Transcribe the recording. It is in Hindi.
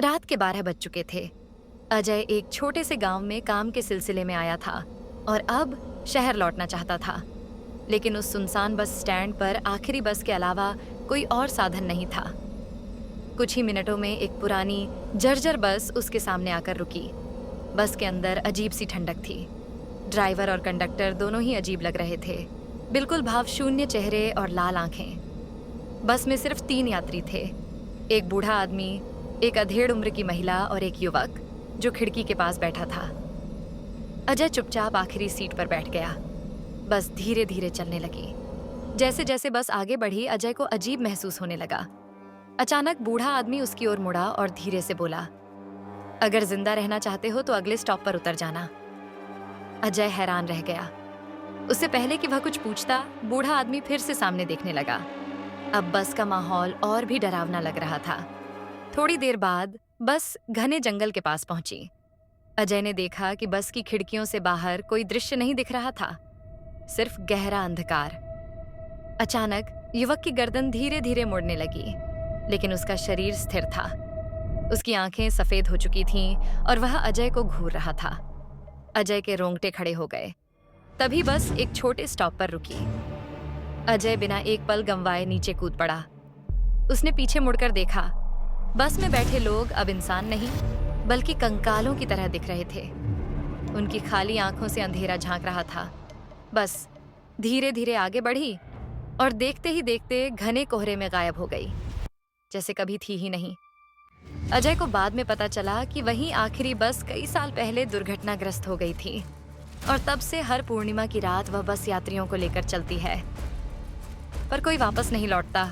रात के 12 बज चुके थे। अजय एक छोटे से गांव में काम के सिलसिले में आया था और अब शहर लौटना चाहता था। लेकिन उस सुनसान बस स्टैंड पर आखिरी बस के अलावा कोई और साधन नहीं था। कुछ ही मिनटों में एक पुरानी जर्जर बस उसके सामने आकर रुकी। बस के अंदर अजीब सी ठंडक थी। ड्राइवर और कंडक्टर दोनों ही अजीब लग रहे थे, बिल्कुल भावशून्य चेहरे और लाल आंखें। बस में सिर्फ 3 यात्री थे, एक बूढ़ा आदमी, एक अधेड़ उम्र की महिला और एक युवक जो खिड़की के पास बैठा था। अजय चुपचाप आखिरी सीट पर बैठ गया। बस धीरे धीरे चलने लगी। जैसे जैसे बस आगे बढ़ी, अजय को अजीब महसूस होने लगा। अचानक बूढ़ा आदमी उसकी ओर मुड़ा और धीरे से बोला, अगर जिंदा रहना चाहते हो तो अगले स्टॉप पर उतर जाना। अजय हैरान रह गया। उससे पहले कि वह कुछ पूछता, बूढ़ा आदमी फिर से सामने देखने लगा। अब बस का माहौल और भी डरावना लग रहा था। थोड़ी देर बाद बस घने जंगल के पास पहुंची। अजय ने देखा कि बस की खिड़कियों से बाहर कोई दृश्य नहीं दिख रहा था, सिर्फ गहरा अंधकार। अचानक युवक की गर्दन धीरे धीरे मुड़ने लगी, लेकिन उसका शरीर स्थिर था। उसकी आंखें सफेद हो चुकी थीं और वह अजय को घूर रहा था। अजय के रोंगटे खड़े हो गए। तभी बस एक छोटे स्टॉप पर रुकी। अजय बिना एक पल गंवाए नीचे कूद पड़ा। उसने पीछे मुड़कर देखा। बस में बैठे लोग अब इंसान नहीं, बल्कि कंकालों की तरह दिख रहे थे। उनकी खाली आंखों से अंधेरा झांक रहा था। बस धीरे धीरे आगे बढ़ी और देखते ही देखते घने कोहरे में गायब हो गई, जैसे कभी थी ही नहीं। अजय को बाद में पता चला कि वही आखिरी बस कई साल पहले दुर्घटनाग्रस्त हो गई थी और तब से हर पूर्णिमा की रात वह बस यात्रियों को लेकर चलती है, पर कोई वापस नहीं लौटता।